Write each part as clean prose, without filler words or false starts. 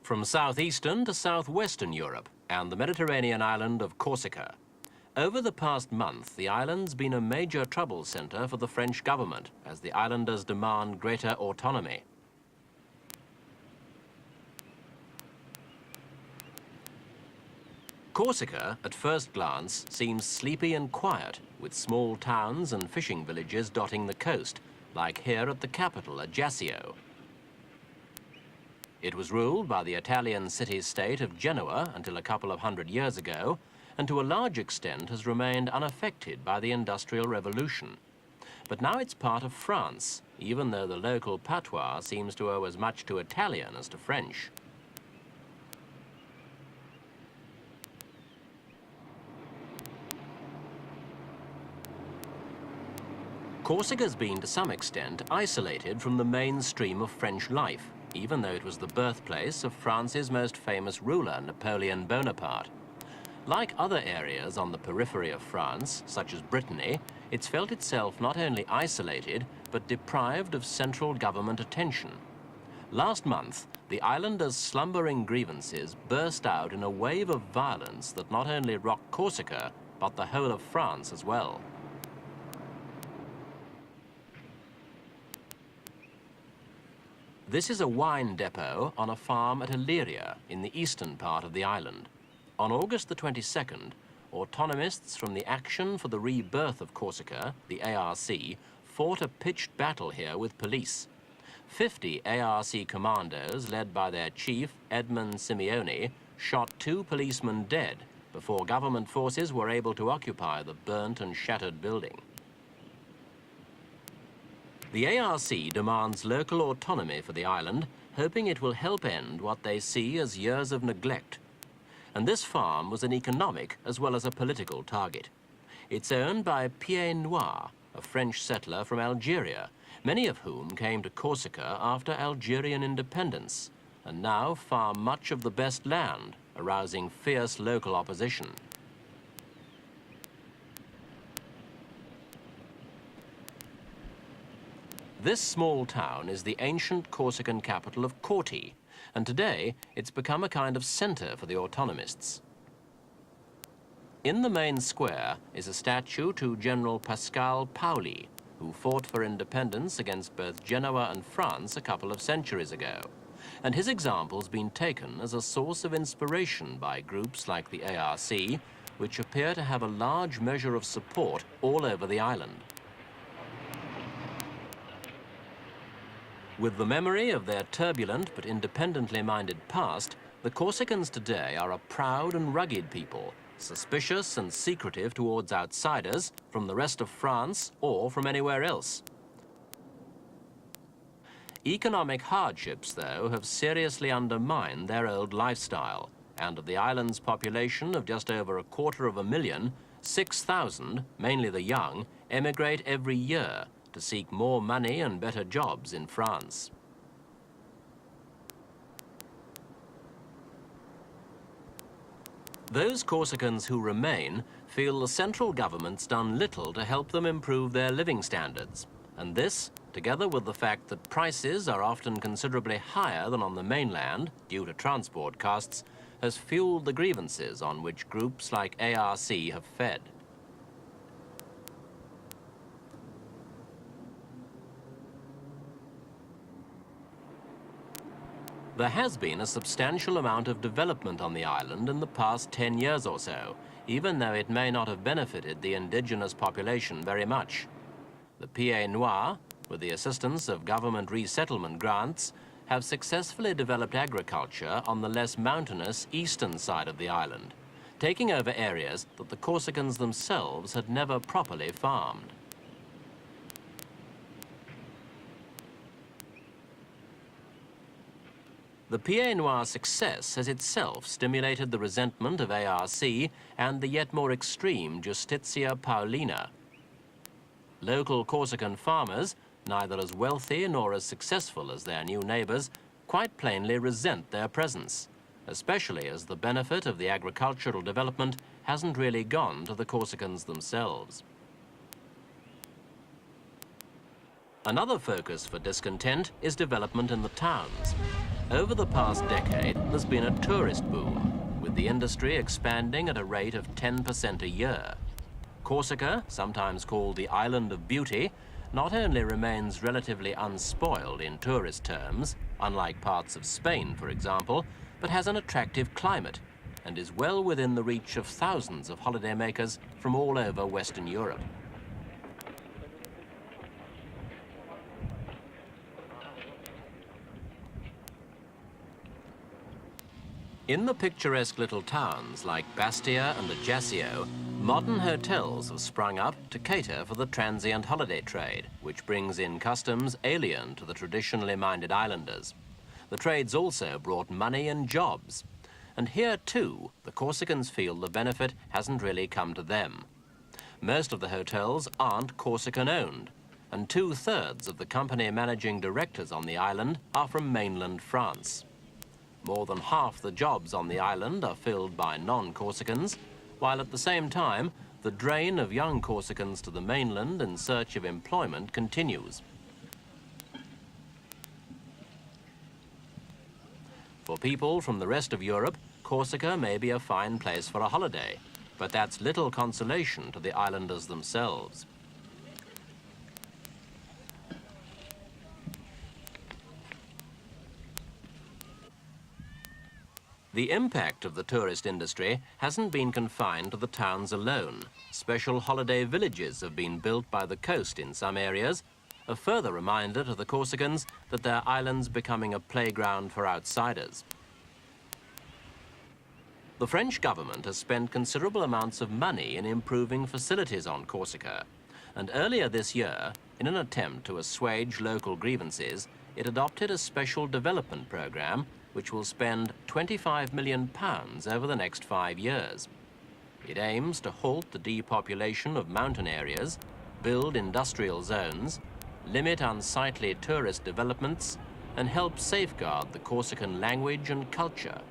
From southeastern to southwestern Europe and the Mediterranean island of Corsica. Over the past month, the island's been a major trouble centre for the French government as the islanders demand greater autonomy. Corsica, at first glance, seems sleepy and quiet, with small towns and fishing villages dotting the coast, like here at the capital, Ajaccio. It was ruled by the Italian city-state of Genoa until a couple of hundred years ago, and to a large extent has remained unaffected by the Industrial Revolution. But now it's part of France, even though the local patois seems to owe as much to Italian as to French. Corsica's been to some extent isolated from the mainstream of French life, even though it was the birthplace of France's most famous ruler, Napoleon Bonaparte. Like other areas on the periphery of France, such as Brittany, it's felt itself not only isolated, but deprived of central government attention. Last month, the islanders' slumbering grievances burst out in a wave of violence that not only rocked Corsica, but the whole of France as well. This is a wine depot on a farm at Illyria in the eastern part of the island. On August the 22nd, autonomists from the Action for the Rebirth of Corsica, the ARC, fought a pitched battle here with police. 50 ARC commandos, led by their chief, Edmund Simeoni, shot 2 policemen dead before government forces were able to occupy the burnt and shattered building. The ARC demands local autonomy for the island, hoping it will help end what they see as years of neglect. And this farm was an economic as well as a political target. It's owned by Pieds Noirs, a French settler from Algeria, many of whom came to Corsica after Algerian independence, and now farm much of the best land, arousing fierce local opposition. This small town is the ancient Corsican capital of Corti, and today it's become a kind of centre for the autonomists. In the main square is a statue to General Pascal Paoli, who fought for independence against both Genoa and France a couple of centuries ago. And his example's been taken as a source of inspiration by groups like the ARC, which appear to have a large measure of support all over the island. With the memory of their turbulent but independently minded past, the Corsicans today are a proud and rugged people, suspicious and secretive towards outsiders from the rest of France or from anywhere else. Economic hardships, though, have seriously undermined their old lifestyle, and of the island's population of just over 250,000, 6,000, mainly the young, emigrate every year to seek more money and better jobs in France. Those Corsicans who remain feel the central government's done little to help them improve their living standards, and this, together with the fact that prices are often considerably higher than on the mainland due to transport costs, has fueled the grievances on which groups like ARC have fed. There has been a substantial amount of development on the island in the past 10 years or so, even though it may not have benefited the indigenous population very much. The Pieds Noirs, with the assistance of government resettlement grants, have successfully developed agriculture on the less mountainous eastern side of the island, taking over areas that the Corsicans themselves had never properly farmed. The Pieds Noirs' success has itself stimulated the resentment of ARC and the yet more extreme Justitia Paulina. Local Corsican farmers, neither as wealthy nor as successful as their new neighbours, quite plainly resent their presence, especially as the benefit of the agricultural development hasn't really gone to the Corsicans themselves. Another focus for discontent is development in the towns. Over the past decade, there's been a tourist boom, with the industry expanding at a rate of 10% a year. Corsica, sometimes called the Island of Beauty, not only remains relatively unspoiled in tourist terms, unlike parts of Spain, for example, but has an attractive climate and is well within the reach of thousands of holidaymakers from all over Western Europe. In the picturesque little towns like Bastia and Ajaccio, modern hotels have sprung up to cater for the transient holiday trade, which brings in customs alien to the traditionally minded islanders. The trade's also brought money and jobs. And here, too, the Corsicans feel the benefit hasn't really come to them. Most of the hotels aren't Corsican-owned, and 2/3 of the company managing directors on the island are from mainland France. More than half the jobs on the island are filled by non-Corsicans, while at the same time, the drain of young Corsicans to the mainland in search of employment continues. For people from the rest of Europe, Corsica may be a fine place for a holiday, but that's little consolation to the islanders themselves. The impact of the tourist industry hasn't been confined to the towns alone. Special holiday villages have been built by the coast in some areas, a further reminder to the Corsicans that their island's becoming a playground for outsiders. The French government has spent considerable amounts of money in improving facilities on Corsica, and earlier this year, in an attempt to assuage local grievances, it adopted a special development program which will spend £25 million over the next 5 years. It aims to halt the depopulation of mountain areas, build industrial zones, limit unsightly tourist developments, and help safeguard the Corsican language and culture.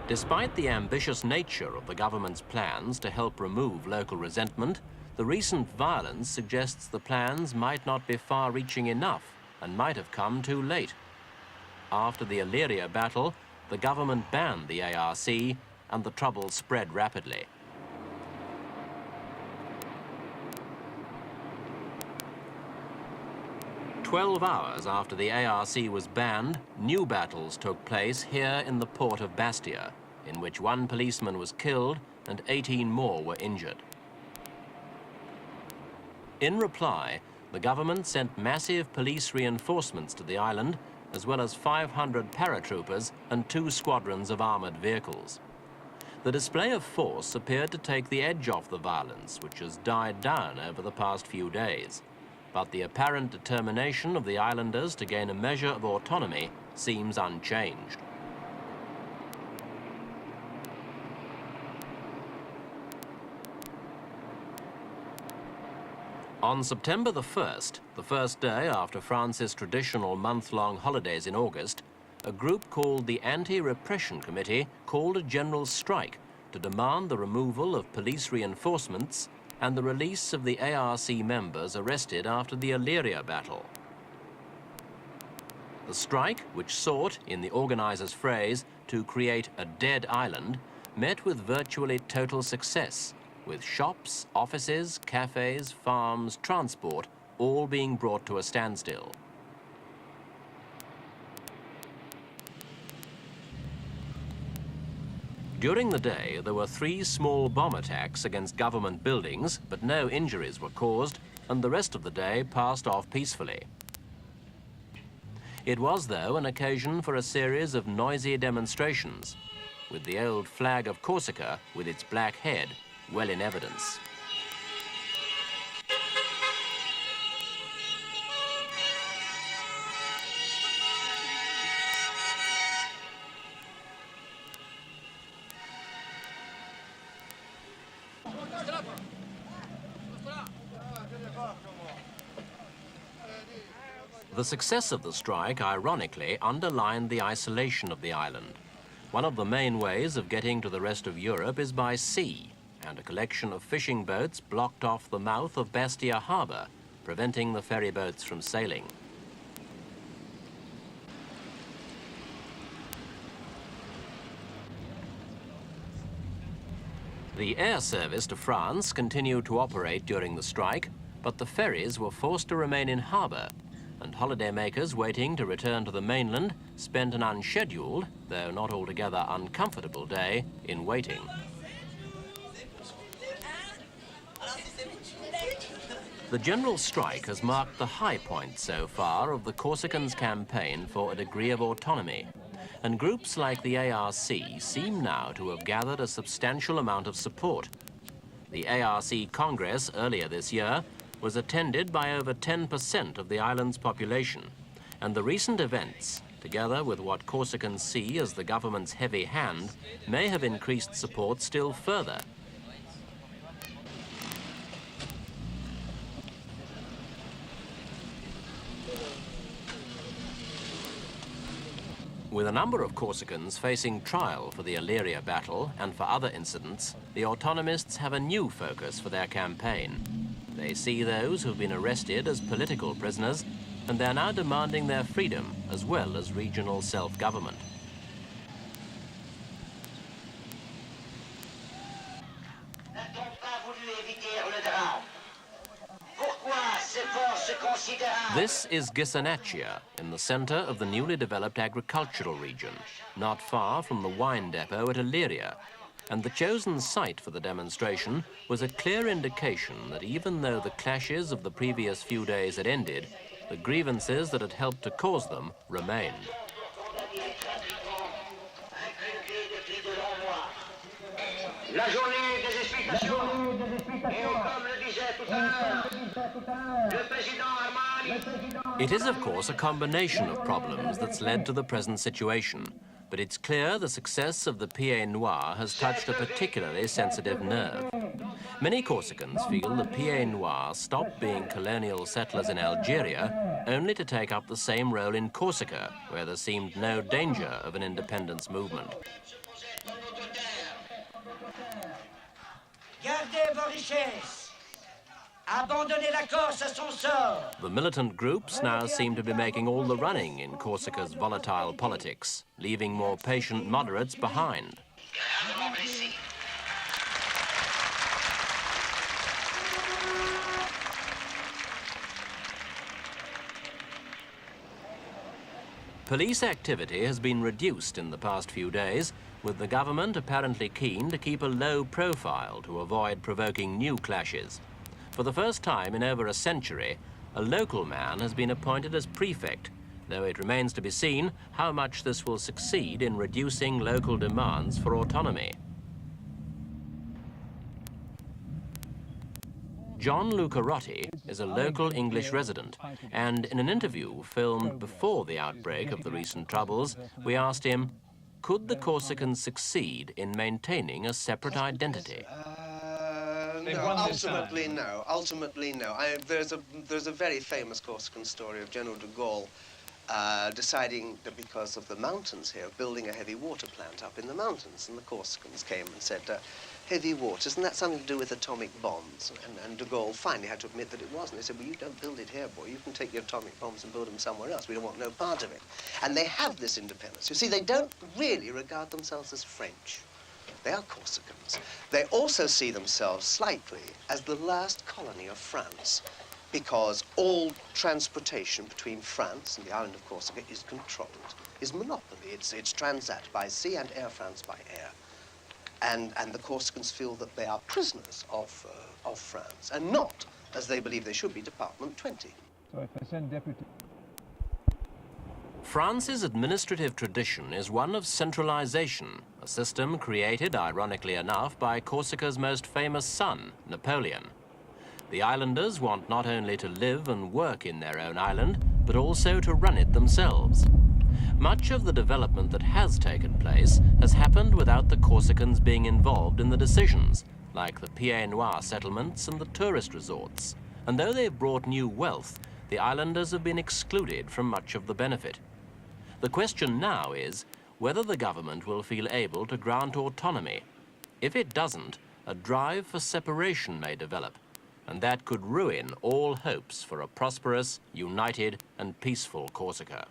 Despite the ambitious nature of the government's plans to help remove local resentment, the recent violence suggests the plans might not be far-reaching enough and might have come too late. After the Illyria battle, the government banned the ARC and the trouble spread rapidly. "12 hours after the ARC was banned, new battles took place here in the port of Bastia, in which 1 policeman was killed and 18 more were injured. In reply, the government sent massive police reinforcements to the island, as well as 500 paratroopers and 2 squadrons of armoured vehicles. The display of force appeared to take the edge off the violence, which has died down over the past few days. But the apparent determination of the islanders to gain a measure of autonomy seems unchanged. On September the 1st, the first day after France's traditional month-long holidays in August, a group called the Anti-Repression Committee called a general strike to demand the removal of police reinforcements and the release of the ARC members arrested after the Illyria battle. The strike, which sought, in the organisers' phrase, to create a dead island, met with virtually total success, with shops, offices, cafes, farms, transport, all being brought to a standstill. During the day, there were 3 small bomb attacks against government buildings, but no injuries were caused, and the rest of the day passed off peacefully. It was, though, an occasion for a series of noisy demonstrations, with the old flag of Corsica, with its black head, well in evidence. The success of the strike, ironically, underlined the isolation of the island. One of the main ways of getting to the rest of Europe is by sea, and a collection of fishing boats blocked off the mouth of Bastia harbour, preventing the ferry boats from sailing. The air service to France continued to operate during the strike, but the ferries were forced to remain in harbour, and holidaymakers waiting to return to the mainland spent an unscheduled, though not altogether uncomfortable day in waiting. The general strike has marked the high point so far of the Corsicans' campaign for a degree of autonomy, and groups like the ARC seem now to have gathered a substantial amount of support. The ARC Congress earlier this year was attended by over 10% of the island's population, and the recent events, together with what Corsicans see as the government's heavy hand, may have increased support still further. With a number of Corsicans facing trial for the Illyria battle and for other incidents, the autonomists have a new focus for their campaign. They see those who've been arrested as political prisoners, and they're now demanding their freedom as well as regional self-government. This is Ghisonaccia, in the centre of the newly developed agricultural region, not far from the wine depot at Illyria. And the chosen site for the demonstration was a clear indication that even though the clashes of the previous few days had ended, the grievances that had helped to cause them remained. La journée des explications. Et comme le disait tout à l'heure, le président Armani. It is, of course, a combination of problems that's led to the present situation, but it's clear the success of the Pied Noir has touched a particularly sensitive nerve. Many Corsicans feel the Pied Noir stopped being colonial settlers in Algeria only to take up the same role in Corsica, where there seemed no danger of an independence movement. Gardez vos richesses. Abandonnez la Corse à son sort. The militant groups now seem to be making all the running in Corsica's volatile politics, leaving more patient moderates behind. Police activity has been reduced in the past few days, with the government apparently keen to keep a low profile to avoid provoking new clashes. For the first time in over a century, a local man has been appointed as prefect, though it remains to be seen how much this will succeed in reducing local demands for autonomy. John Lucarotti is a local English resident, and in an interview filmed before the outbreak of the recent troubles, we asked him, could the Corsicans succeed in maintaining a separate identity? No, ultimately no. Ultimately no. There's a very famous Corsican story of General de Gaulle deciding that because of the mountains here, building a heavy water plant up in the mountains, and the Corsicans came and said, heavy water, isn't that something to do with atomic bombs? And de Gaulle finally had to admit that it wasn't. He said, well, you don't build it here, boy. You can take your atomic bombs and build them somewhere else. We don't want no part of it. And they have this independence. You see, they don't really regard themselves as French. They are Corsicans. They also see themselves slightly as the last colony of France, because all transportation between France and the island of Corsica is controlled, is monopoly. It's Transat by sea and Air France by air. And the Corsicans feel that they are prisoners of France, and not, as they believe they should be, Department 20. So if I send deputy... France's administrative tradition is one of centralization, a system created, ironically enough, by Corsica's most famous son, Napoleon. The islanders want not only to live and work in their own island, but also to run it themselves. Much of the development that has taken place has happened without the Corsicans being involved in the decisions, like the Pied Noir settlements and the tourist resorts. And though they've brought new wealth, the islanders have been excluded from much of the benefit. The question now is whether the government will feel able to grant autonomy. If it doesn't, a drive for separation may develop, and that could ruin all hopes for a prosperous, united and peaceful Corsica.